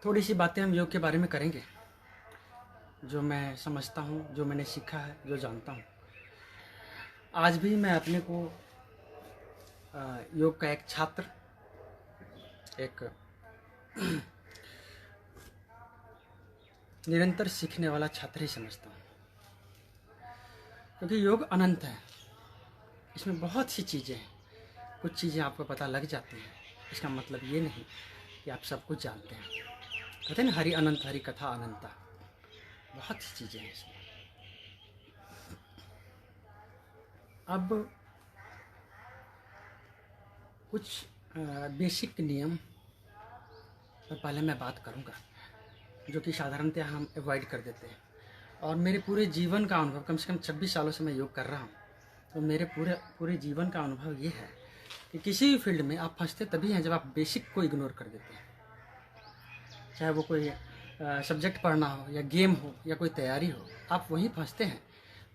थोड़ी सी बातें हम योग के बारे में करेंगे, जो मैं समझता हूँ, जो मैंने सीखा है, जो जानता हूँ। आज भी मैं अपने को योग का एक छात्र, एक निरंतर सीखने वाला छात्र ही समझता हूँ, क्योंकि योग अनंत है। इसमें बहुत सी चीज़ें हैं। कुछ चीज़ें आपको पता लग जाती हैं, इसका मतलब ये नहीं कि आप सब कुछ जानते हैं। कहते हैं ना, हरि अनंत हरि कथा अनंता। बहुत सी चीज़ें हैं इसमें। अब कुछ बेसिक नियम पर पहले मैं बात करूंगा, जो कि साधारणतः हम अवॉइड कर देते हैं। और मेरे पूरे जीवन का अनुभव, कम से कम 26 सालों से मैं योग कर रहा हूँ, तो मेरे पूरे जीवन का अनुभव ये है कि किसी भी फील्ड में आप फंसते तभी हैं जब आप बेसिक को इग्नोर कर देते हैं। चाहे वो कोई सब्जेक्ट पढ़ना हो या गेम हो या कोई तैयारी हो, आप वहीं फंसते हैं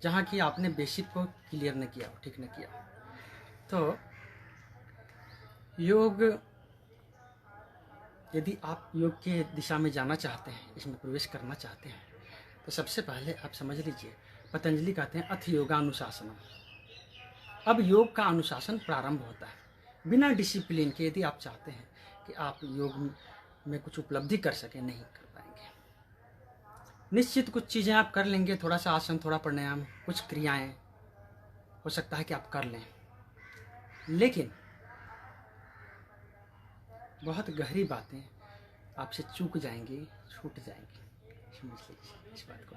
जहाँ कि आपने बेसिक को क्लियर न किया हो, ठीक न किया हो। तो योग, यदि आप योग के दिशा में जाना चाहते हैं, इसमें प्रवेश करना चाहते हैं, तो सबसे पहले आप समझ लीजिए, पतंजलि कहते हैं अथ योगानुशासनम। अब योग का अनुशासन प्रारंभ होता है। बिना डिसिप्लिन के यदि आप चाहते हैं कि आप योग में कुछ उपलब्धि कर सकें, नहीं कर पाएंगे। निश्चित कुछ चीज़ें आप कर लेंगे, थोड़ा सा आसन, थोड़ा प्राणायाम, कुछ क्रियाएं हो सकता है कि आप कर लें, लेकिन बहुत गहरी बातें आपसे चूक जाएंगी, छूट जाएंगी। समझ लीजिए इस बात को।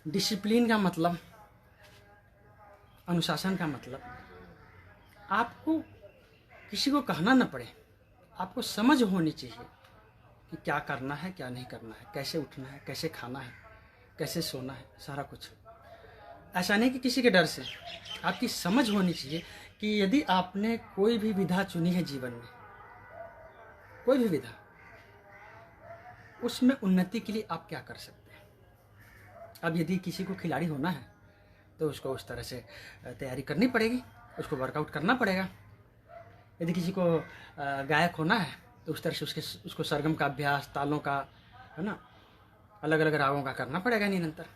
डिसिप्लिन का मतलब, अनुशासन का मतलब, आपको किसी को कहना न पड़े, आपको समझ होनी चाहिए कि क्या करना है, क्या नहीं करना है, कैसे उठना है, कैसे खाना है, कैसे सोना है, सारा कुछ। ऐसा नहीं कि किसी के डर से, आपकी समझ होनी चाहिए कि यदि आपने कोई भी विधा चुनी है जीवन में, कोई भी विधा, उसमें उन्नति के लिए आप क्या कर सकते हैं। अब यदि किसी को खिलाड़ी होना है तो उसको उस तरह से तैयारी करनी पड़ेगी, उसको वर्कआउट करना पड़ेगा। यदि किसी को गायक होना है तो उस तरह से उसको सरगम का अभ्यास, तालों का, है ना, अलग अलग रागों का करना पड़ेगा निरंतर।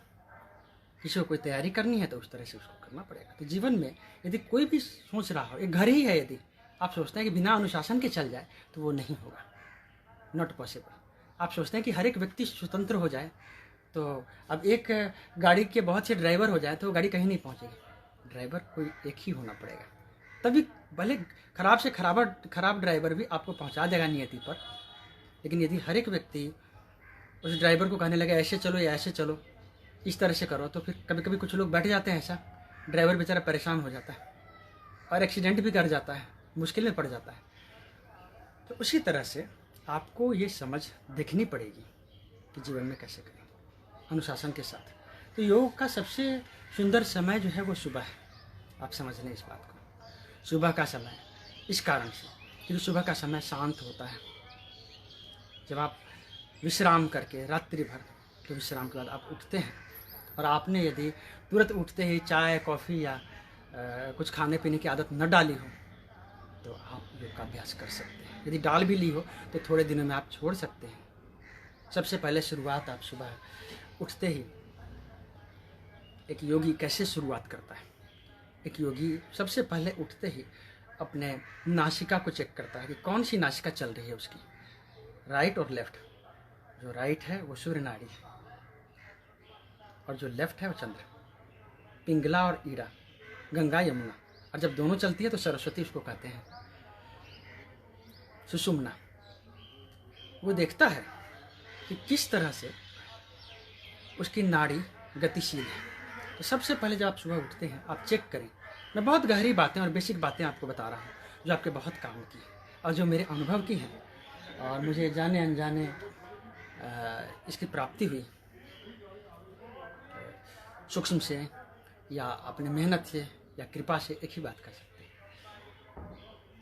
किसी को कोई तैयारी करनी है तो उस तरह से उसको करना पड़ेगा। तो जीवन में यदि कोई भी सोच रहा हो, एक घर ही है, यदि आप सोचते हैं कि बिना अनुशासन के चल जाए, तो वो नहीं होगा, नॉट पॉसिबल। आप सोचते हैं कि हर एक व्यक्ति स्वतंत्र हो जाए, तो अब एक गाड़ी के बहुत से ड्राइवर हो जाए तो गाड़ी कहीं नहीं पहुंचेगी। ड्राइवर कोई एक ही होना पड़ेगा, तभी भले खराब से खराब ड्राइवर भी आपको पहुंचा देगा नियति पर। लेकिन यदि हर एक व्यक्ति उस ड्राइवर को कहने लगे ऐसे चलो या ऐसे चलो, इस तरह से करो, तो फिर कभी कभी कुछ लोग बैठ जाते हैं ऐसा, ड्राइवर बेचारा परेशान हो जाता है और एक्सीडेंट भी कर जाता है, मुश्किल में पड़ जाता है। तो उसी तरह से आपको ये समझ देखनी पड़ेगी कि जीवन में कैसे करें अनुशासन के साथ। तो योग का सबसे सुंदर समय जो है वो सुबह है। आप समझ लें इस बात को, सुबह का समय, इस कारण से क्योंकि सुबह का समय शांत होता है। जब आप विश्राम करके रात्रि भर के विश्राम के बाद आप उठते हैं, और आपने यदि तुरंत उठते ही चाय, कॉफ़ी या कुछ खाने पीने की आदत न डाली हो, तो आप योग का अभ्यास कर सकते हैं। यदि डाल भी ली हो तो थोड़े दिनों में आप छोड़ सकते हैं। सबसे पहले शुरुआत आप सुबह उठते ही, एक योगी कैसे शुरुआत करता है, एक योगी सबसे पहले उठते ही अपने नासिका को चेक करता है कि कौन सी नासिका चल रही है उसकी, राइट और लेफ्ट। जो राइट है वो सूर्य नाड़ी है, और जो लेफ्ट है वो चंद्र। पिंगला और ईरा, गंगा यमुना, और जब दोनों चलती है तो सरस्वती उसको कहते हैं। सुषुम्ना, वो देखता है कि किस तरह से उसकी नाड़ी गतिशील है। तो सबसे पहले जब आप सुबह उठते हैं, आप चेक करें। मैं बहुत गहरी बातें और बेसिक बातें आपको बता रहा हूँ, जो आपके बहुत काम की और जो मेरे अनुभव की हैं, और मुझे जाने अनजाने इसकी प्राप्ति हुई, सूक्ष्म से या अपने मेहनत से या कृपा से। एक ही बात कर सकते हैं,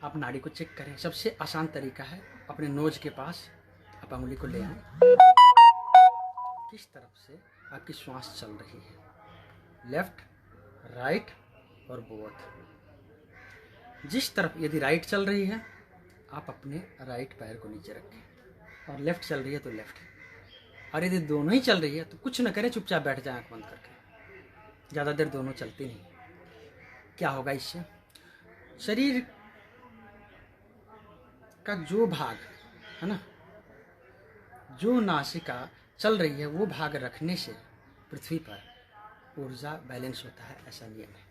आप नाड़ी को चेक करें। सबसे आसान तरीका है, अपने नोज के पास आप अंगुली को ले आएं, किस तरफ से आपकी श्वास चल रही है, लेफ्ट, राइट और बोथ। जिस तरफ यदि राइट चल रही है आप अपने राइट पैर को नीचे रखें और लेफ्ट चल रही है तो लेफ्ट, और यदि दोनों ही चल रही है तो कुछ न करें, चुपचाप बैठ जाए आँख बंद करके। ज़्यादा देर दोनों चलती नहीं। क्या होगा इससे? शरीर का जो भाग है ना, जो नासिका चल रही है, वो भाग रखने से पृथ्वी पर ऊर्जा बैलेंस होता है, ऐसा नियम है।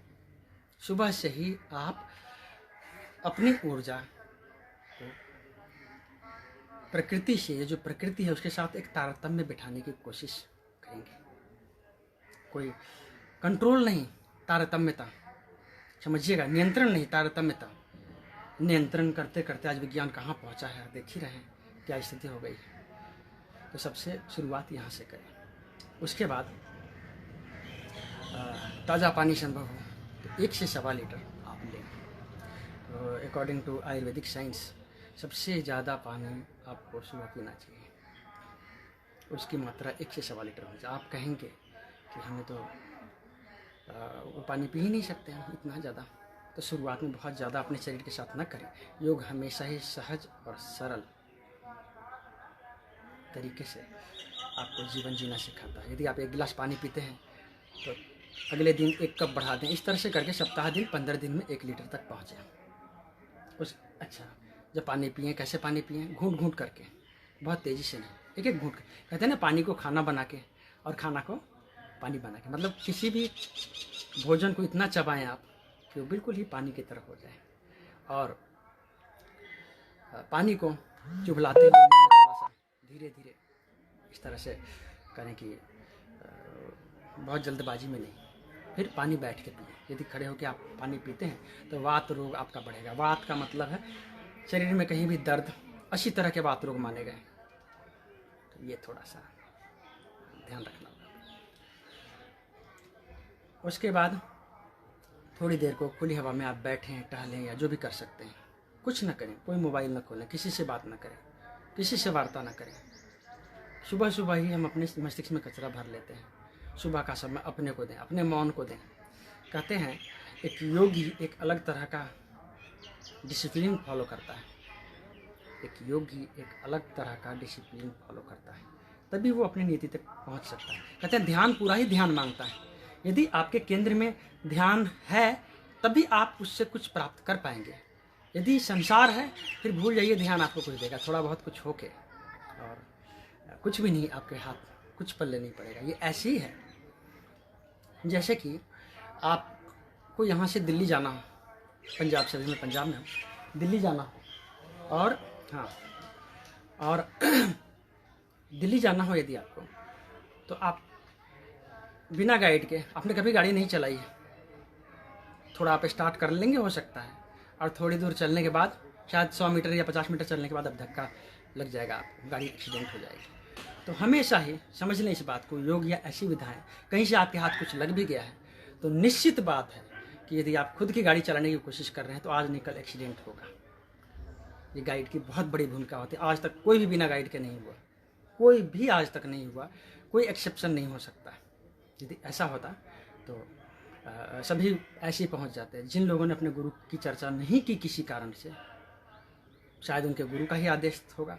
सुबह से ही आप अपनी ऊर्जा को प्रकृति से, ये जो प्रकृति है उसके साथ एक तारतम्य बिठाने की कोशिश करेंगे। कोई कंट्रोल नहीं, तारतम्यता, समझिएगा, नियंत्रण नहीं, तारतम्यता। नियंत्रण करते करते आज विज्ञान कहाँ पहुँचा है, देख ही रहे हैं क्या स्थिति हो गई है। तो सबसे शुरुआत यहाँ से करें। उसके बाद ताज़ा पानी संभव हो तो 1 से 1.25 लीटर आप लें। तो अकॉर्डिंग टू आयुर्वेदिक साइंस सबसे ज़्यादा पानी आपको सुबह पीना चाहिए, उसकी मात्रा 1 से 1.25 लीटर हो जाए। आप कहेंगे कि हमें तो वो पानी पी ही नहीं सकते हैं इतना ज़्यादा, तो शुरुआत में बहुत ज़्यादा अपने शरीर के साथ न करें। योग हमेशा ही सहज और सरल तरीके से आपको जीवन जीना सिखाता है। यदि आप 1 गिलास पानी पीते हैं तो अगले दिन 1 कप बढ़ा दें। इस तरह से करके सप्ताह दिन 15 दिन में 1 लीटर तक पहुँचे। अच्छा, जब पानी पिए, कैसे पानी पिए? घूंट घूंट करके, बहुत तेज़ी से नहीं, एक एक घूंट। कहते हैं ना, पानी को खाना बना के और खाना को पानी बना के, मतलब किसी भी भोजन को इतना चबाएं आप कि वो बिल्कुल ही पानी की तरह हो जाए। और पानी को चुभलाते हुए थोड़ा सा धीरे धीरे इस तरह से करें कि बहुत जल्दबाजी में नहीं। फिर पानी बैठ के पिए। यदि खड़े होकर आप पानी पीते हैं तो वात रोग आपका बढ़ेगा। वात का मतलब है शरीर में कहीं भी दर्द, 80 तरह के वात रोग माने गए। तो ये थोड़ा सा ध्यान रखना होगा। उसके बाद थोड़ी देर को खुली हवा में आप बैठें, टहलें या जो भी कर सकते हैं। कुछ ना करें, कोई मोबाइल न खोलें, किसी से बात ना करें, किसी से वार्ता ना करें। सुबह सुबह ही हम अपने मस्तिष्क में कचरा भर लेते हैं। सुबह का समय अपने को दें, अपने मौन को दें। कहते हैं एक योगी एक अलग तरह का डिसिप्लिन फॉलो करता है। एक योगी एक अलग तरह का डिसिप्लिन फॉलो करता है, तभी वो अपनी नीति तक पहुंच सकता है। कहते हैं ध्यान पूरा ही ध्यान मांगता है। यदि आपके केंद्र में ध्यान है तभी आप उससे कुछ प्राप्त कर पाएंगे। यदि संसार है फिर भूल जाइए ध्यान आपको कुछ देगा। थोड़ा बहुत कुछ होके और कुछ भी नहीं, आपके हाथ कुछ पल्ले नहीं पड़ेगा। ये ऐसी ही है जैसे कि आपको यहाँ से दिल्ली जाना हो, पंजाब से, मैं पंजाब में हूँ, दिल्ली जाना हो और और दिल्ली जाना हो यदि आपको, तो आप बिना गाइड के, आपने कभी गाड़ी नहीं चलाई है, थोड़ा आप स्टार्ट कर लेंगे हो सकता है, और थोड़ी दूर चलने के बाद शायद 100 मीटर या 50 मीटर चलने के बाद अब धक्का लग जाएगा, आपको गाड़ी एक्सीडेंट हो जाएगी। तो हमेशा ही समझ लें इस बात को, योग या ऐसी विधाएं, कहीं से आपके हाथ कुछ लग भी गया है तो निश्चित बात है कि यदि आप खुद की गाड़ी चलाने की कोशिश कर रहे हैं तो आज नहीं कल एक्सीडेंट होगा। ये गाइड की बहुत बड़ी भूमिका होती है। आज तक कोई भी बिना गाइड के नहीं हुआ, कोई भी आज तक नहीं हुआ, कोई एक्सेप्शन नहीं हो सकता। यदि ऐसा होता तो सभी ऐसे ही पहुंच जाते हैं। जिन लोगों ने अपने गुरु की चर्चा नहीं की किसी कारण से, शायद उनके गुरु का ही आदेश होगा,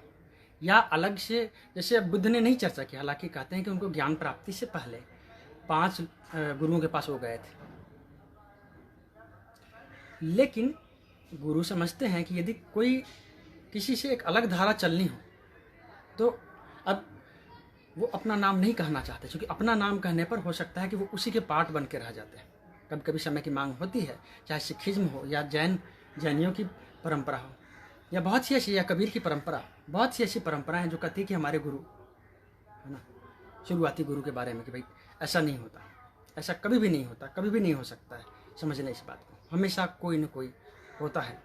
या अलग से, जैसे बुद्ध ने नहीं चर्चा की। हालांकि कहते हैं कि उनको ज्ञान प्राप्ति से पहले 5 गुरुओं के पास वो गए थे, लेकिन गुरु समझते हैं कि यदि कोई किसी से एक अलग धारा चलनी हो तो अब वो अपना नाम नहीं कहना चाहते, क्योंकि अपना नाम कहने पर हो सकता है कि वो उसी के पार्ट बन के रह जाते हैं। कभी कभी समय की मांग होती है, चाहे सिखिज्म हो या जैनियों की परंपरा हो, या बहुत सी ऐसी, या कबीर की परंपरा, बहुत सी ऐसी परंपराएं हैं जो कहती है कि हमारे गुरु है ना, शुरुआती गुरु के बारे में, कि भाई ऐसा नहीं होता, ऐसा कभी भी नहीं होता, कभी भी नहीं हो सकता है। समझ लें इस बात को, हमेशा कोई न कोई होता है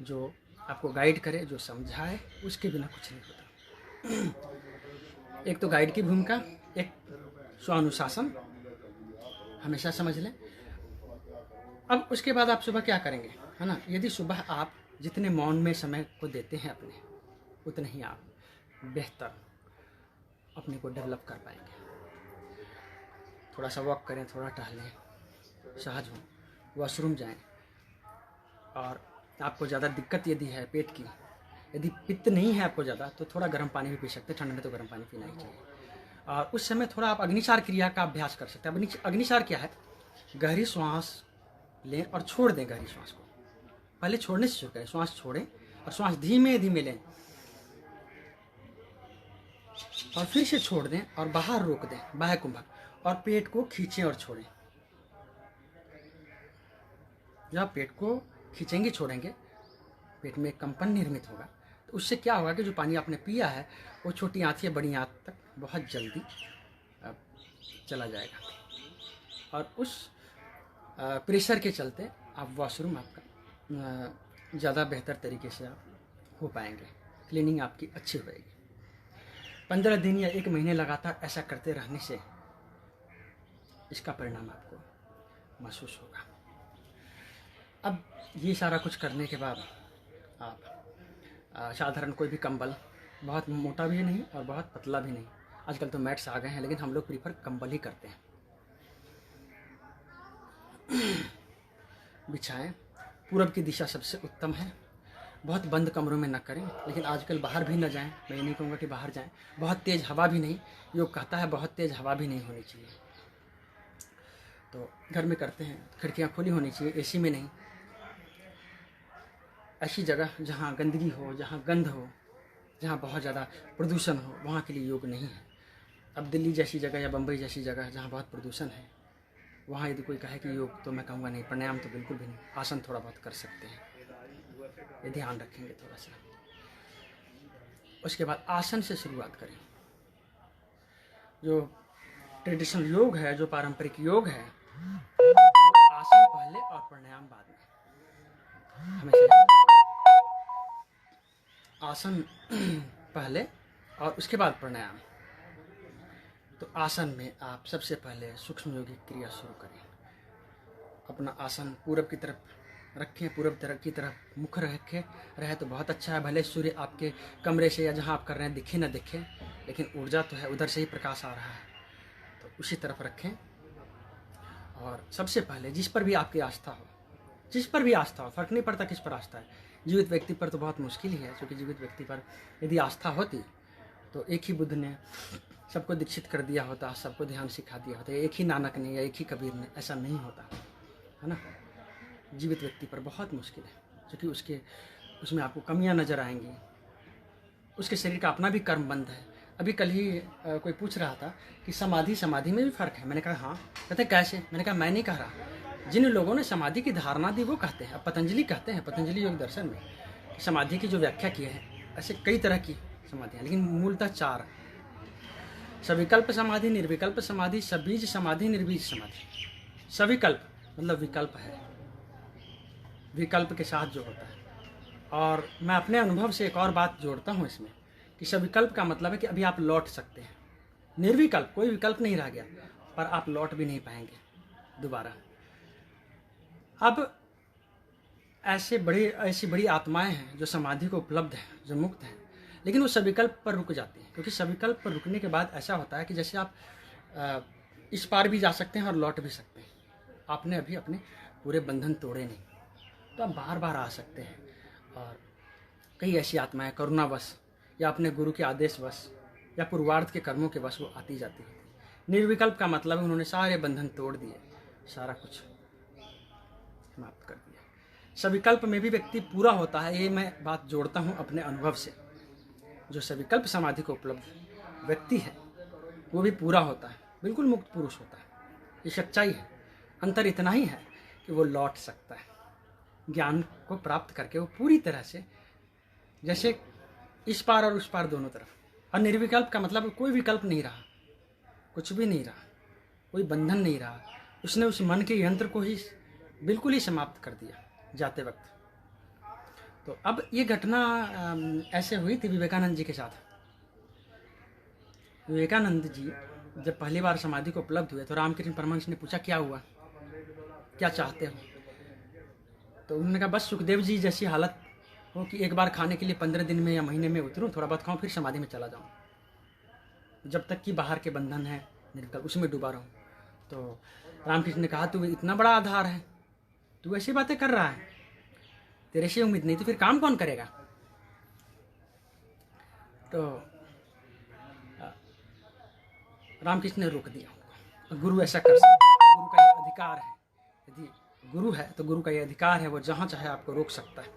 जो आपको गाइड करे, जो समझाए, उसके बिना कुछ नहीं होता। एक तो गाइड की भूमिका, एक स्वानुशासन, हमेशा समझ लें। अब उसके बाद आप सुबह क्या करेंगे, है ना। यदि सुबह आप जितने मौन में समय को देते हैं अपने, उतने ही आप बेहतर अपने को डेवलप कर पाएंगे। थोड़ा सा वॉक करें, थोड़ा टहलें, सहज हों, वॉशरूम जाएं, और आपको ज़्यादा दिक्कत यदि है पेट की, यदि पित्त नहीं है आपको ज़्यादा, तो थोड़ा गर्म पानी भी पी सकते हैं। ठंड में तो गर्म पानी पीना ही चाहिए। और उस समय थोड़ा आप अग्निसार क्रिया का अभ्यास कर सकते हैं। अग्निसार क्या है? गहरी श्वास लें और छोड़ दें गहरी श्वास को। पहले छोड़ने से शुरू करें, श्वास छोड़ें और श्वास धीमे धीमे लें और फिर से छोड़ दें और बाहर रोक दें, बाह्य कुंभक, और पेट को खींचें और छोड़ें। जब आप पेट को खींचेंगे छोड़ेंगे, पेट में कंपन निर्मित होगा, तो उससे क्या होगा कि जो पानी आपने पिया है वो छोटी आंत या बड़ी आंत तक बहुत जल्दी चला जाएगा और उस प्रेशर के चलते आप वॉशरूम आपका ज़्यादा बेहतर तरीके से आप हो पाएंगे, क्लीनिंग आपकी अच्छी होएगी। 15 दिन या 1 महीने लगातार ऐसा करते रहने से इसका परिणाम आपको महसूस होगा। अब ये सारा कुछ करने के बाद आप साधारण कोई भी कंबल, बहुत मोटा भी नहीं और बहुत पतला भी नहीं, आजकल तो मैट्स आ गए हैं, लेकिन हम लोग प्रीफर कंबल ही करते हैं, बिछाएं। पूरब की दिशा सबसे उत्तम है। बहुत बंद कमरों में न करें, लेकिन आजकल बाहर भी न जाएं। मैं ये नहीं कहूँगा कि बाहर जाएं। बहुत तेज़ हवा भी नहीं, योग कहता है बहुत तेज़ हवा भी नहीं होनी चाहिए। तो घर में करते हैं, खिड़कियाँ खुली होनी चाहिए, एसी में नहीं। ऐसी जगह जहाँ गंदगी हो, जहाँ गंध हो, जहाँ बहुत ज़्यादा प्रदूषण हो, वहाँ के लिए योग नहीं है। अब दिल्ली जैसी जगह या बम्बई जैसी जगह जहाँ बहुत प्रदूषण है, वहाँ यदि कोई कहे कि योग, तो मैं कहूँगा नहीं। प्राणायाम तो बिल्कुल भी नहीं। आसन थोड़ा बहुत कर सकते हैं, ये ध्यान रखेंगे थोड़ा सा। उसके बाद आसन से शुरुआत करें। जो ट्रेडिशनल योग है, जो पारंपरिक योग है, आसन पहले और प्राणायाम बाद में। हमेशा आसन पहले और उसके बाद प्राणायाम। तो आसन में आप सबसे पहले सूक्ष्म योगिक क्रिया शुरू करें। अपना आसन पूरब की तरफ रखें, पूरब तरफ की तरफ मुख रहे तो बहुत अच्छा है। भले सूर्य आपके कमरे से या जहाँ आप कर रहे हैं दिखे न दिखे, लेकिन ऊर्जा तो है, उधर से ही प्रकाश आ रहा है, तो उसी तरफ रखें। और सबसे पहले जिस पर भी आपकी आस्था हो, जिस पर भी आस्था हो, फर्क नहीं पड़ता किस पर आस्था है। जीवित व्यक्ति पर तो बहुत मुश्किल ही है, क्योंकि जीवित व्यक्ति पर यदि आस्था होती तो एक ही बुद्ध ने सबको दीक्षित कर दिया होता, सबको ध्यान सिखा दिया होता, एक ही नानक ने या एक ही कबीर ने, ऐसा नहीं होता है ना। जीवित व्यक्ति पर बहुत मुश्किल है, क्योंकि उसमें आपको कमियां नज़र आएंगी। उसके शरीर का अपना भी कर्म बंद है। अभी कल ही कोई पूछ रहा था कि समाधि में भी फ़र्क है। मैंने कहा हाँ। कहते कैसे? मैंने कहा मैं नहीं कह रहा, जिन लोगों ने समाधि की धारणा दी वो कहते हैं। अब पतंजलि कहते हैं, पतंजलि योग दर्शन में समाधि की जो व्याख्या की है, ऐसे कई तरह की समाधियाँ, लेकिन मूलतः 4: सविकल्प समाधि, निर्विकल्प समाधि, सबीज समाधि, निर्बीज समाधि। सविकल्प मतलब विकल्प है, विकल्प के साथ जो होता है। और मैं अपने अनुभव से एक और बात जोड़ता हूँ इसमें, कि सविकल्प का मतलब है कि अभी आप लौट सकते हैं। निर्विकल्प कोई विकल्प नहीं रह गया, पर आप लौट भी नहीं पाएंगे दोबारा। अब ऐसी बड़ी आत्माएं हैं जो समाधि को उपलब्ध है, जो मुक्त हैं, लेकिन वो सविकल्प पर रुक जाती हैं। क्योंकि सविकल्प पर रुकने के बाद ऐसा होता है कि जैसे आप इस पार भी जा सकते हैं और लौट भी सकते हैं। आपने अभी अपने पूरे बंधन तोड़े नहीं, तो आप बार बार आ सकते हैं। और कई ऐसी आत्माएं करुणावश या अपने गुरु के आदेशवश या पूर्वार्ध के कर्मों के वश वो आती जाती होती। निर्विकल्प का मतलब है उन्होंने सारे बंधन तोड़ दिए, सारा कुछ समाप्त कर दिया। सविकल्प में भी व्यक्ति पूरा होता है, ये मैं बात जोड़ता हूँ अपने अनुभव से। जो सविकल्प समाधि को उपलब्ध व्यक्ति है वो भी पूरा होता है, बिल्कुल मुक्त पुरुष होता है। ये सच्चाई है। अंतर इतना ही है कि वो लौट सकता है। ज्ञान को प्राप्त करके वो पूरी तरह से, जैसे इस पार और उस पार दोनों तरफ। और निर्विकल्प का मतलब कोई विकल्प नहीं रहा, कुछ भी नहीं रहा, कोई बंधन नहीं रहा। उसने उस मन के यंत्र को ही बिल्कुल ही समाप्त कर दिया जाते वक्त। तो अब ये घटना ऐसे हुई थी विवेकानंद जी के साथ। विवेकानंद जी जब पहली बार समाधि को उपलब्ध हुए तो रामकृष्ण परमहंस ने पूछा क्या हुआ, क्या चाहते हो? तो उन्होंने कहा बस सुखदेव जी जैसी हालत हो कि एक बार खाने के लिए 15 दिन में या महीने में उतरूं, थोड़ा बहुत खाऊं, फिर समाधि में चला जाऊं, जब तक कि बाहर के बंधन है निर्विकल्प उसमें डूबा रहूं। तो रामकृष्ण ने कहा तू इतना बड़ा आधार है, तू ऐसी बातें कर रहा है, तेरे से उम्मीद नहीं तो फिर काम कौन करेगा? तो रामकृष्ण ने रोक दिया उनको। गुरु ऐसा कर सकता है, गुरु का ये अधिकार है। यदि गुरु है तो गुरु का ये अधिकार है, वो जहाँ चाहे आपको रोक सकता है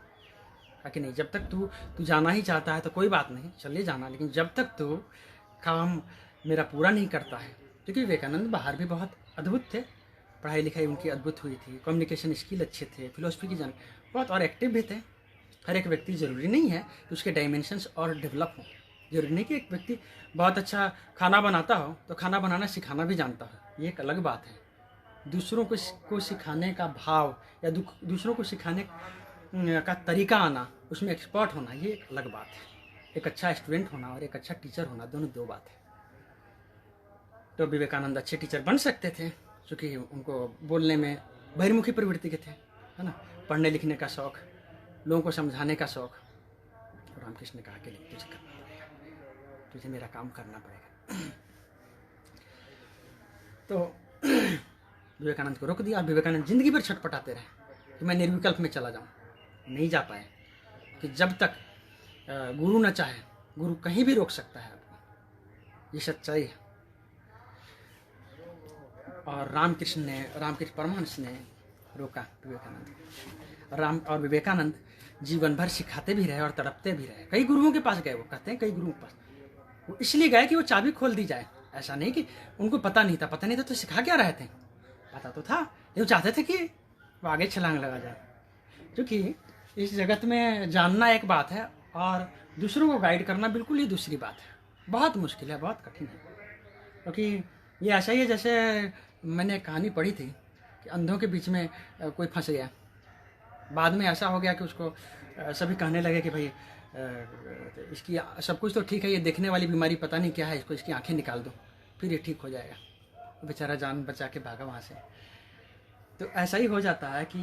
कि नहीं। जब तक तू जाना ही चाहता है तो कोई बात नहीं, चलिए जाना, लेकिन जब तक तू काम मेरा पूरा नहीं करता है। क्योंकि विवेकानंद बाहर भी बहुत अद्भुत थे, पढ़ाई लिखाई उनकी अद्भुत हुई थी, कम्युनिकेशन स्किल अच्छे थे, फिलोसफी की जान बहुत और एक्टिव भी थे। हर एक व्यक्ति ज़रूरी नहीं है कि उसके डायमेंशंस और डेवलप हों। जरूरी नहीं कि एक व्यक्ति बहुत अच्छा खाना बनाता हो तो खाना बनाना सिखाना भी जानता हो, ये एक अलग बात है। दूसरों को सिखाने का भाव या दूसरों को सिखाने का तरीका आना, उसमें एक्सपर्ट होना, ये एक अलग बात है। एक अच्छा स्टूडेंट होना और एक अच्छा टीचर होना, दोनों दो बात है। तो विवेकानंद अच्छे टीचर बन सकते थे क्योंकि उनको बोलने में बहिर्मुखी प्रवृत्ति के थे, है ना, पढ़ने लिखने का शौक, लोगों को समझाने का शौक। और रामकृष्ण ने कहा कि नहीं, तुझे करना पड़ेगा, तुझे मेरा काम करना पड़ेगा। तो विवेकानंद को रोक दिया। विवेकानंद जिंदगी भर छटपटाते रहे कि मैं निर्विकल्प में चला जाऊं, नहीं जा पाए। कि जब तक गुरु न चाहे, गुरु कहीं भी रोक सकता है आपको, ये सच्चाई है। और रामकृष्ण परमहंस ने रोका विवेकानंद। और विवेकानंद जीवन भर सिखाते भी रहे और तड़पते भी रहे। कई गुरुओं के पास गए, वो कहते हैं कई गुरुओं के पास वो इसलिए गए कि वो चाबी खोल दी जाए। ऐसा नहीं कि उनको पता नहीं था तो सिखा क्या रहे थे, पता तो था, लेकिन चाहते थे कि वो आगे छलांग लगा जाए। क्योंकि इस जगत में जानना एक बात है और दूसरों को गाइड करना बिल्कुल ही दूसरी बात है। बहुत मुश्किल है, बहुत कठिन है। क्योंकि ये ऐसा ही है जैसे मैंने एक कहानी पढ़ी थी कि अंधों के बीच में कोई फंस गया। बाद में ऐसा हो गया कि उसको सभी कहने लगे कि भाई इसकी सब कुछ तो ठीक है, ये देखने वाली बीमारी पता नहीं क्या है, इसको इसकी आंखें निकाल दो फिर ये ठीक हो जाएगा। बेचारा जान बचा के भागा वहाँ से। तो ऐसा ही हो जाता है कि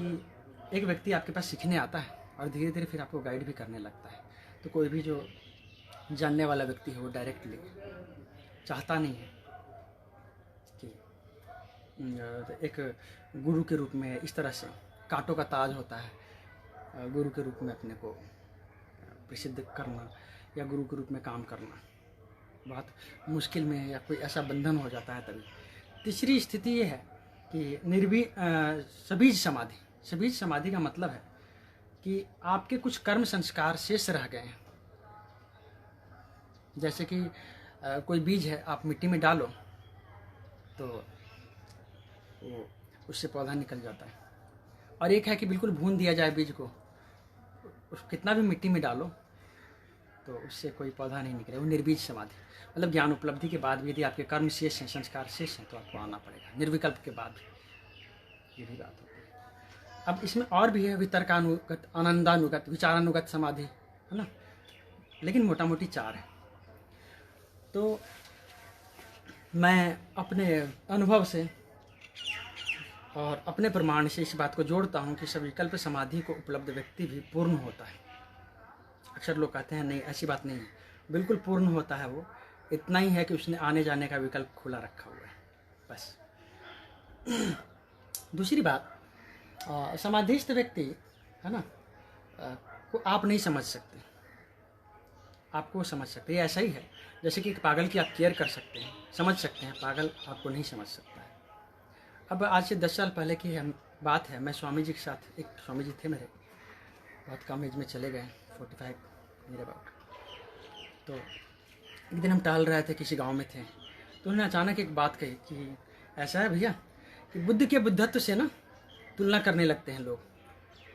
एक व्यक्ति आपके पास सीखने आता है और धीरे धीरे फिर आपको गाइड भी करने लगता है। तो कोई भी जो जानने वाला व्यक्ति है वो डायरेक्टली चाहता नहीं है कि एक गुरु के रूप में इस तरह से कांटों का ताज होता है, गुरु के रूप में अपने को प्रसिद्ध करना या गुरु के रूप में काम करना बहुत मुश्किल में है, या कोई ऐसा बंधन हो जाता है तभी। तीसरी स्थिति ये है कि सबीज समाधि। सबीज समाधि का मतलब है कि आपके कुछ कर्म संस्कार शेष रह गए हैं। जैसे कि कोई बीज है, आप मिट्टी में डालो तो वो उससे पौधा निकल जाता है। और एक है कि बिल्कुल भून दिया जाए बीज को, कितना भी मिट्टी में डालो तो उससे कोई पौधा नहीं निकले, वो निर्बीज समाधि। मतलब ज्ञान उपलब्धि के बाद भी यदि आपके कर्म शेष हैं, संस्कार शेष हैं, तो आपको आना पड़ेगा निर्विकल्प के बाद भी। ये भी बात होती है। अब इसमें और भी है वितर्कानुगत, आनंदानुगत, विचारानुगत समाधि, है ना, लेकिन मोटा मोटी 4 है। तो मैं अपने अनुभव से और अपने प्रमाण से इस बात को जोड़ता हूँ कि सविकल्प समाधि को उपलब्ध व्यक्ति भी पूर्ण होता है। अक्सर लोग कहते हैं नहीं, ऐसी बात नहीं है, बिल्कुल पूर्ण होता है वो। इतना ही है कि उसने आने जाने का विकल्प खुला रखा हुआ है, बस। दूसरी बात, समाधिस्थ व्यक्ति है ना को आप नहीं समझ सकते, आपको समझ सकते। ये ऐसा ही है जैसे कि एक पागल की आप केयर कर सकते हैं, समझ सकते हैं, पागल आपको नहीं समझ सकता है। अब आज से 10 साल पहले की बात है, मैं स्वामी जी के साथ, एक स्वामी जी थे मेरे, बहुत कम एज में चले गए, 45 मेरे अबाउट। तो एक दिन हम टहल रहे थे, किसी गांव में थे, तो उन्होंने अचानक एक बात कही कि ऐसा है भैया कि बुद्ध के बुद्धत्व से ना तुलना करने लगते हैं लोग।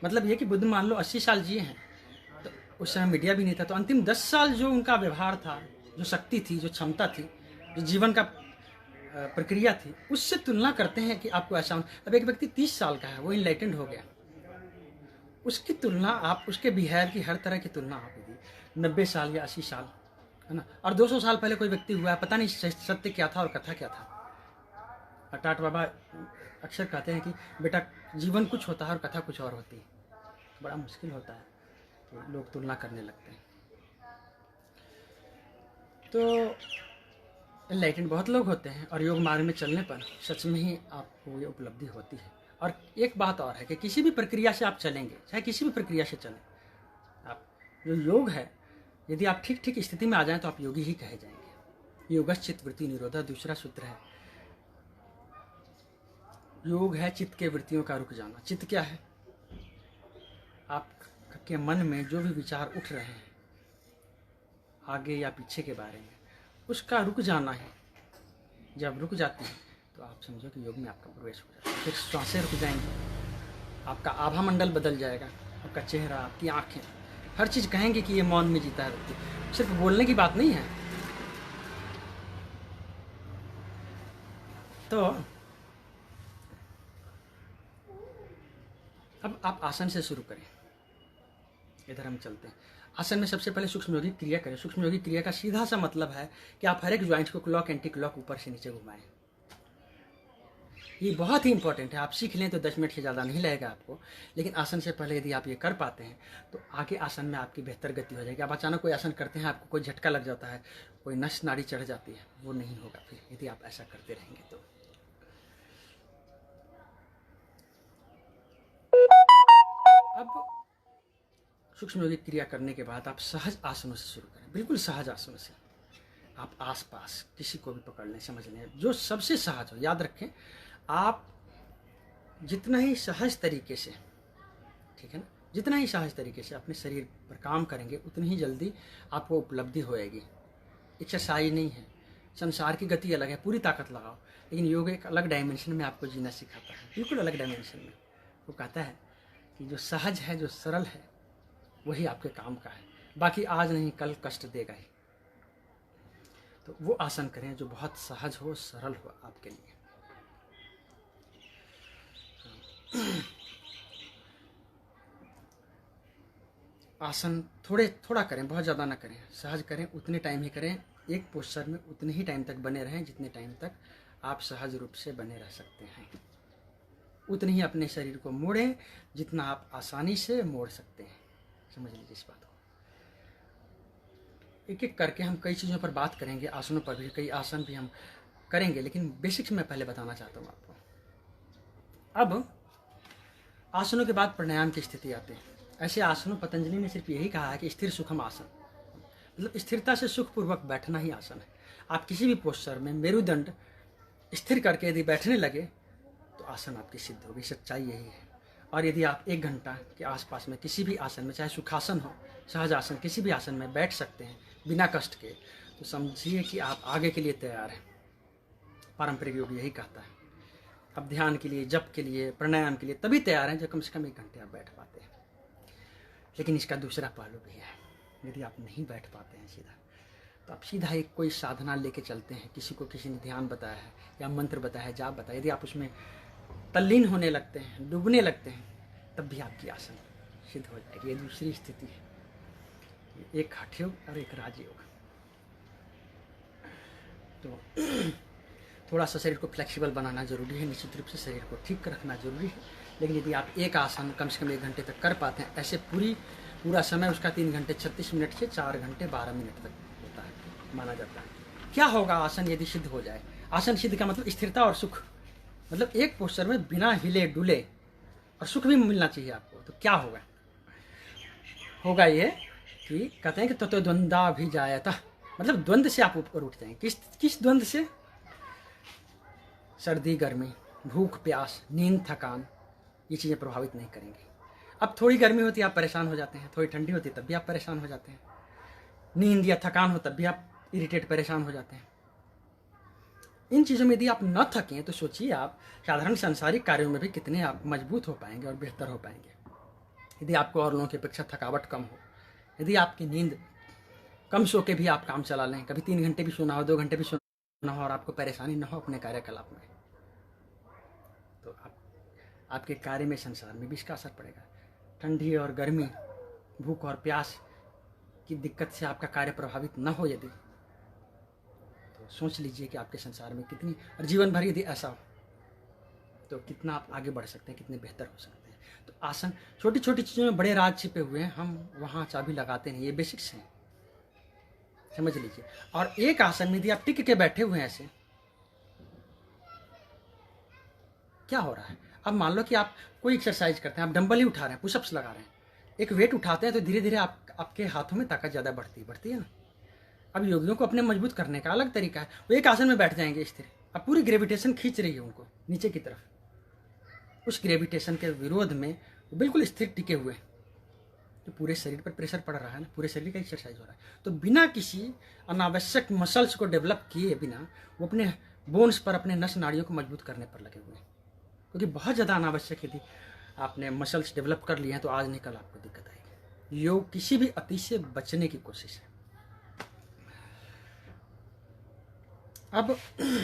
मतलब ये कि बुद्ध मान लो 80 साल जिए हैं, तो उस समय मीडिया भी नहीं था, तो अंतिम 10 साल जो उनका व्यवहार था, जो शक्ति थी, जो क्षमता थी, जो जीवन का प्रक्रिया थी, उससे तुलना करते हैं कि आपको ऐसा। अब एक व्यक्ति 30 साल का है, वो इनलाइटेंड हो गया, उसकी तुलना आप, उसके बिहेव की हर तरह की तुलना आप यदि 90 साल या 80 साल, है ना, और 200 साल पहले कोई व्यक्ति हुआ है, पता नहीं सत्य क्या था और कथा क्या था। टाट बाबा अक्सर कहते हैं कि बेटा जीवन कुछ होता है और कथा कुछ और होती है। बड़ा मुश्किल होता है कि लोग तुलना करने लगते हैं। तो एनलाइटेंड बहुत लोग होते हैं और योग मार्ग में चलने पर सच में ही आपको ये उपलब्धि होती है। और एक बात और है कि किसी भी प्रक्रिया से आप चलेंगे, चाहे किसी भी प्रक्रिया से चलें, आप जो योग है, यदि आप ठीक ठीक स्थिति में आ जाएं तो आप योगी ही कहे जाएंगे। योगश्च चित्त वृत्ति निरोधा दूसरा सूत्र है। योग है चित्त के वृत्तियों का रुक जाना। चित्त क्या है? आपके मन में जो भी विचार उठ रहे हैं आगे या पीछे के बारे में, उसका रुक जाना है। जब रुक जाती है तो आप समझो कि योग में आपका प्रवेश हो जाएगा। फिर श्वासें रुक जाएंगी, आपका आभा मंडल बदल जाएगा, आपका चेहरा, आपकी आंखें, हर चीज़ कहेंगे कि ये मौन में जीता है व्यक्ति। सिर्फ बोलने की बात नहीं है। तो अब आप आसन से शुरू करें। इधर हम चलते हैं। आसन में सबसे पहले सूक्ष्म योगी क्रिया करें। सूक्ष्म योगी क्रिया का सीधा सा मतलब है कि आप हर एक ज्वाइंट को क्लॉक एंटी क्लॉक ऊपर से नीचे घुमाएं। ये बहुत ही इंपॉर्टेंट है। आप सीख लें तो 10 मिनट से ज़्यादा नहीं लगेगा आपको, लेकिन आसन से पहले यदि आप ये कर पाते हैं तो आगे आसन में आपकी बेहतर गति हो जाएगी। आप अचानक कोई आसन करते हैं, आपको कोई झटका लग जाता है, कोई नस नाड़ी चढ़ जाती है, वो नहीं होगा फिर यदि आप ऐसा करते रहेंगे तो। अब सूक्ष्म योगिक क्रिया करने के बाद आप सहज आसनों से शुरू करें। बिल्कुल सहज आसनों से आप आसपास किसी को भी पकड़ लें, समझ लें, जो सबसे सहज हो। याद रखें, आप जितना ही सहज तरीके से, ठीक है ना, जितना ही सहज तरीके से अपने शरीर पर काम करेंगे उतनी ही जल्दी आपको उपलब्धि होएगी। एक्सरसाइज नहीं है, संसार की गति अलग है, पूरी ताकत लगाओ, लेकिन योग एक अलग डायमेंशन में आपको जीना सिखाता है, बिल्कुल अलग डायमेंशन में। वो कहता है कि जो सहज है, जो सरल है, वही आपके काम का है, बाकी आज नहीं कल कष्ट देगा ही। तो वो आसन करें जो बहुत सहज हो, सरल हो आपके लिए। आसन थोड़ा करें, बहुत ज़्यादा ना करें, सहज करें, उतने टाइम ही करें। एक पोस्चर में उतने ही टाइम तक बने रहें जितने टाइम तक आप सहज रूप से बने रह सकते हैं। उतने ही अपने शरीर को मोड़ें जितना आप आसानी से मोड़ सकते हैं। समझ लीजिए इस बात को। एक एक करके हम कई चीज़ों पर बात करेंगे, आसनों पर भी, कई आसन भी हम करेंगे, लेकिन बेसिक्स मैं पहले बताना चाहता हूँ आपको। अब आसनों के बाद प्राणायाम की स्थिति आती है। ऐसे आसनों, पतंजलि ने सिर्फ यही कहा है कि स्थिर सुखम आसन, मतलब स्थिरता से सुखपूर्वक बैठना ही आसन है। आप किसी भी पोस्चर में मेरुदंड स्थिर करके यदि बैठने लगे तो आसन आपकी सिद्ध होगी। सच्चाई यही है। और यदि आप 1 घंटा के आसपास में किसी भी आसन में, चाहे सुखासन हो, सहज आसन, किसी भी आसन में बैठ सकते हैं बिना कष्ट के, तो समझिए कि आप आगे के लिए तैयार हैं। पारंपरिक योग यही कहता है। अब ध्यान के लिए, जप के लिए, प्राणायाम के लिए तभी तैयार हैं जब कम से कम 1 घंटे आप बैठ पाते हैं। लेकिन इसका दूसरा पहलू भी है। यदि आप नहीं बैठ पाते हैं सीधा, तो आप सीधा एक कोई साधना लेके चलते हैं, किसी को किसी ने ध्यान बताया है या मंत्र बताया है, जाप बताया, यदि आप उसमें तल्लीन होने लगते हैं, डूबने लगते हैं, तब भी आपकी आसन सिद्ध हो जाएगी। ये दूसरी स्थिति है, एक हठ योग और एक राजयोग। तो थोड़ा सा शरीर को फ्लेक्सिबल बनाना जरूरी है, निश्चित रूप से शरीर को ठीक रखना जरूरी है। लेकिन यदि आप एक आसन कम से कम 1 घंटे तक कर पाते हैं, ऐसे पूरा समय उसका 3 घंटे 36 मिनट से 4 घंटे 12 मिनट तक होता है, माना जाता है। क्या होगा आसन यदि सिद्ध हो जाए? आसन सिद्ध का मतलब स्थिरता और सुख, मतलब एक पोस्चर में बिना हिले डुले, और सुख भी मिलना चाहिए आपको। तो क्या होगा ये कि कहते हैं कि ततो द्वंद्वा भी जायता, मतलब द्वंद्व से आप ऊपर उठ जाएंगे। किस द्वंद्व से? सर्दी गर्मी, भूख प्यास, नींद थकान, ये चीज़ें प्रभावित नहीं करेंगी। अब थोड़ी गर्मी होती है आप परेशान हो जाते हैं, थोड़ी ठंडी होती है तब भी आप परेशान हो जाते हैं, नींद या थकान हो तब भी आप इरिटेट परेशान हो जाते हैं। इन चीज़ों में यदि आप न थकें तो सोचिए आप साधारण सांसारिक कार्यों में भी कितने आप मजबूत हो पाएंगे और बेहतर हो पाएंगे। यदि आपको और लोगों की अपेक्षा थकावट कम हो, यदि आपकी नींद कम सो के भी आप काम चला लें, कभी 3 घंटे भी सोना हो, 2 घंटे भी सोना हो, और आपको परेशानी न हो अपने कार्यकलाप में, तो आपके कार्य में, संसार में भी इसका असर पड़ेगा। ठंडी और गर्मी, भूख और प्यास की दिक्कत से आपका कार्य प्रभावित न हो यदि, तो सोच लीजिए कि आपके संसार में कितनी, और जीवन भर यदि ऐसा हो तो कितना आप आगे बढ़ सकते हैं, कितने बेहतर हो सकते हैं। तो आसन, छोटी छोटी चीज़ों में बड़े राज छिपे हुए हैं, हम वहाँ चाबी लगाते नहीं, ये बेसिक्स हैं, समझ लीजिए। और एक आसन में यदि आप टिक के बैठे हुए हैं ऐसे, क्या हो रहा है? अब मान लो कि आप कोई एक्सरसाइज करते हैं, आप डंबल ही उठा रहे हैं, पुशअप्स लगा रहे हैं, एक वेट उठाते हैं तो धीरे धीरे आपके हाथों में ताकत ज़्यादा बढ़ती है ना। अब योगियों को अपने मजबूत करने का अलग तरीका है, वो एक आसन में बैठ जाएंगे स्थिर, अब पूरी ग्रेविटेशन खींच रही है उनको नीचे की तरफ, उस ग्रेविटेशन के विरोध में वो बिल्कुल स्थिर टिके हुए हैं, तो पूरे शरीर पर प्रेशर पड़ रहा है ना, पूरे शरीर का एक्सरसाइज हो रहा है। तो बिना किसी अनावश्यक मसल्स को डेवलप किए बिना वो अपने बोन्स पर, अपने नस नाड़ियों को मजबूत करने पर लगे हुए हैं, क्योंकि बहुत ज़्यादा अनावश्यक यदि आपने मसल्स डेवलप कर लिए हैं तो आज नहीं कल आपको दिक्कत आएगी। योग किसी भी अति से बचने की कोशिश है। अब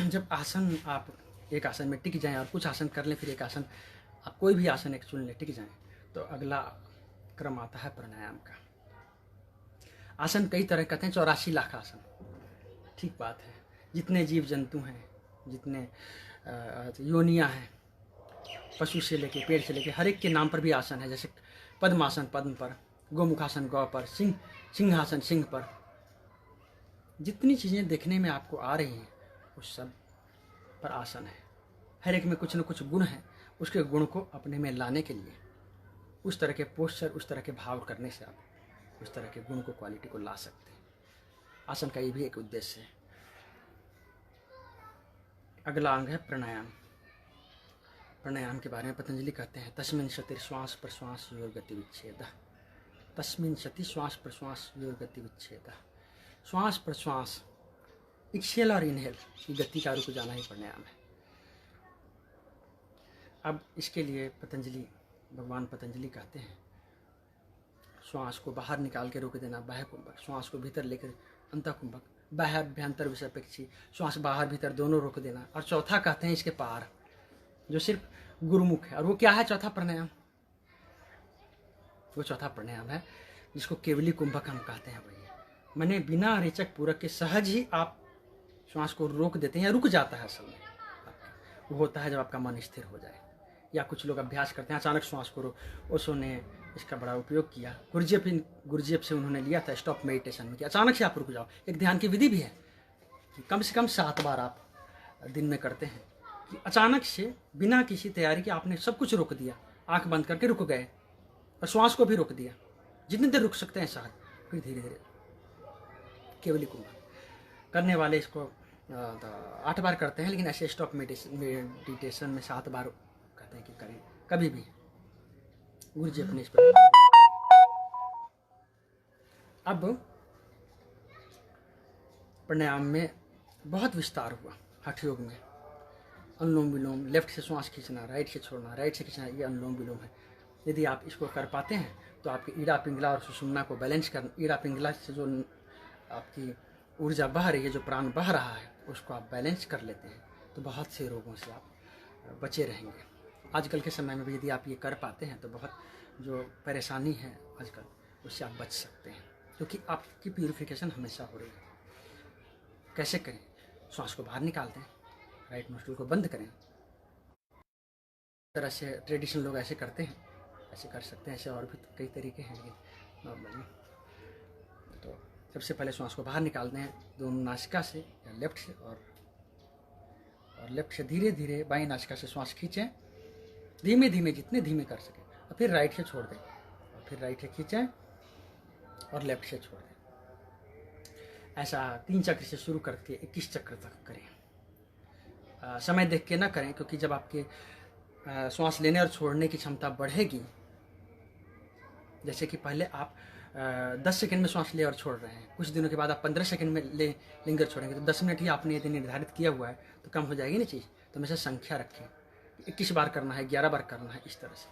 जब आसन आप एक आसन में टिक जाएं और कुछ आसन कर लें, फिर एक आसन आप कोई भी आसन एक चुन लें, टिक जाएं, तो अगला क्रम आता है प्राणायाम का। आसन कई तरह कहते हैं, 84 लाख आसन, ठीक बात है। जितने जीव जंतु हैं, जितने योनियाँ हैं, पशु से लेके पेड़ से लेके हर एक के नाम पर भी आसन है। जैसे पद्मासन पद्म पर, गोमुखासन गौ पर, सिंहासन सिंह पर। जितनी चीज़ें देखने में आपको आ रही हैं उस सब पर आसन है। हर एक में कुछ न कुछ गुण है, उसके गुण को अपने में लाने के लिए उस तरह के पोस्चर, उस तरह के भाव करने से आप उस तरह के गुण को, क्वालिटी को ला सकते हैं। आसन का ये भी एक उद्देश्य है। अगला अंग है प्राणायाम। प्राणायाम के बारे में पतंजलि कहते हैं, तस्मिन् सति श्वास प्रश्वास योर गति विच्छेद। तस्मिन् सति श्वास प्रश्वास योर गति विच्छेद। श्वास प्रश्वास, एक्सेल और इनहेल की गति का रुक जाना ही प्राणायाम है। अब इसके लिए पतंजलि, भगवान पतंजलि कहते हैं, श्वास को बाहर निकाल के रोक देना बाह्य कुंभक, श्वास को भीतर लेकर अंतः कुंभक, बाह्य अभ्यंतर विषयपेक्षी, श्वास बाहर भीतर दोनों रोक देना। और चौथा कहते हैं इसके पार, जो सिर्फ गुरुमुख है। और वो क्या है चौथा प्राणायाम? वो चौथा प्राणायाम है जिसको केवली कुंभक हम कहते हैं। वही मैंने बिना रेचक पूरक के सहज ही आप श्वास को रोक देते हैं या रुक जाता है असल में। वो होता है जब आपका मन स्थिर हो जाए। या कुछ लोग अभ्यास करते हैं अचानक श्वास को रोक। ओशो ने इसका बड़ा उपयोग किया, गुरजेब से उन्होंने लिया था स्टॉप मेडिटेशन में कि अचानक से आप रुक जाओ। एक ध्यान की विधि भी है कि कम से कम 7 बार आप दिन में करते हैं कि अचानक से बिना किसी तैयारी के आपने सब कुछ रोक दिया, आंख बंद करके रुक गए और श्वास को भी रोक दिया। जितनी देर रुक सकते हैं सहज, फिर धीरे धीरे केवली कुंभक। करने वाले इसको 8 बार करते हैं, लेकिन ऐसे स्टॉप मेडिटेशन में 7 बार कहते हैं कि करें कभी भी। गुरुजी अपने इस पर। अब प्राणायाम में बहुत विस्तार हुआ हठ योग में। अनुलोम विलोम, लेफ्ट से श्वास खींचना, राइट से छोड़ना, राइट से खींचना, ये अनुलोम विलोम है। यदि आप इसको कर पाते हैं तो आपकी ईड़ा पिंगला और सुषुम्ना को बैलेंस करना, ईड़ा पिंगला से जो आपकी ऊर्जा बह रही है, जो प्राण बह रहा है, उसको आप बैलेंस कर लेते हैं तो बहुत से रोगों से आप बचे रहेंगे। आजकल के समय में भी यदि आप ये कर पाते हैं तो बहुत जो परेशानी है आजकल, उससे आप बच सकते हैं, क्योंकि आपकी प्यूरिफिकेशन हमेशा हो रही है। कैसे करें? श्वास को बाहर निकाल दें, राइट नोस्ट्रिल को बंद करें। तरह से ट्रेडिशनल लोग ऐसे करते हैं, ऐसे कर सकते हैं। ऐसे और भी कई तरीके हैं, लेकिन नॉर्मली तो सबसे पहले श्वास को बाहर निकाल दें दोनों नासिका से या लेफ्ट से, और लेफ्ट से धीरे धीरे बाईं नासिका से श्वास खींचें, धीमे धीमे, जितने धीमे कर सकें, और फिर राइट से छोड़ दें, और फिर राइट से खींचें और लेफ्ट से छोड़ दें। ऐसा 3 चक्र से शुरू करके 21 चक्र तक करें। समय देख के ना करें, क्योंकि जब आपके श्वास लेने और छोड़ने की क्षमता बढ़ेगी, जैसे कि पहले आप 10 सेकंड में श्वास ले और छोड़ रहे हैं, कुछ दिनों के बाद आप 15 सेकंड में लेंगे और छोड़ेंगे, तो 10 मिनट ही आपने यदि निर्धारित किया हुआ है तो कम हो जाएगी ना चीज़। तो हमेशा संख्या रखें, 21 बार करना है, 11 बार करना है। इस तरह से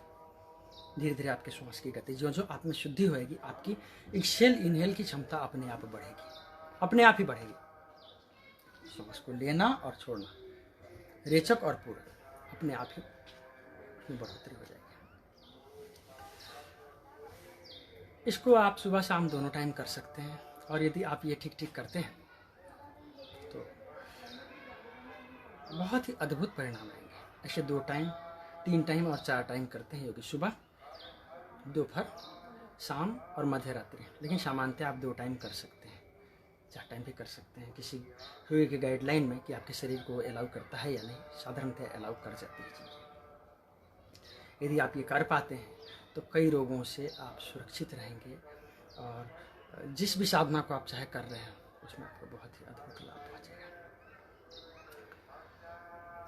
धीरे धीरे आपके श्वास की गति, जो आप में शुद्धि होएगी, आपकी एक्सेल इनहेल की क्षमता अपने आप बढ़ेगी, अपने आप ही बढ़ेगी। श्वास को लेना और छोड़ना, रेचक और पूरक, अपने आप ही बढ़ोतरी हो जाएगी। इसको आप सुबह शाम दोनों टाइम कर सकते हैं, और यदि आप ये ठीक ठीक करते हैं तो बहुत ही अद्भुत परिणाम आएंगे। ऐसे 2 टाइम, 3 टाइम और 4 टाइम करते हैं योगी, सुबह, दोपहर, शाम और मध्य रात्रि। लेकिन सामान्यतः आप 2 टाइम कर सकते हैं, 4 टाइम भी कर सकते हैं, किसी हुए की गाइडलाइन में कि आपके शरीर को अलाउ करता है या नहीं। साधारणतः अलाउ कर जाती है चीज़ें। यदि आप ये कर पाते हैं तो कई रोगों से आप सुरक्षित रहेंगे और जिस भी साधना को आप चाहे कर रहे हैं उसमें आपको बहुत ही अद्भुत लाभ पहुँचेगा।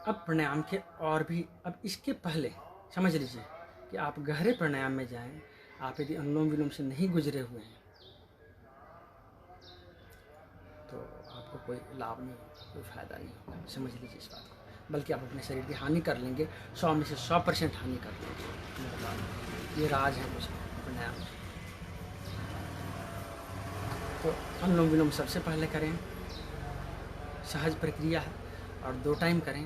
अब प्राणायाम के और भी, अब इसके पहले समझ लीजिए कि आप गहरे प्राणायाम में जाएं। आप यदि अनुलोम विलोम से नहीं गुजरे हुए हैं तो आपको कोई लाभ नहीं होगा, कोई फायदा नहीं होगा, समझ लीजिए इस बात को, बल्कि आप अपने शरीर की हानि कर लेंगे, 100 में से 100% हानि कर लेंगे। ये राज है कुछ प्राणायाम। तो अनुलोम विलोम सबसे पहले करें, सहज प्रक्रिया है और 2 टाइम करें।